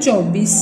24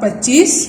25۔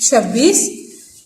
26۔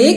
1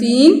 3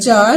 4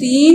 3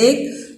1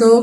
2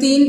3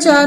4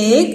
1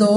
2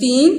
3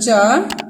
4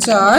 4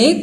1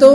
2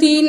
3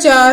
4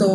2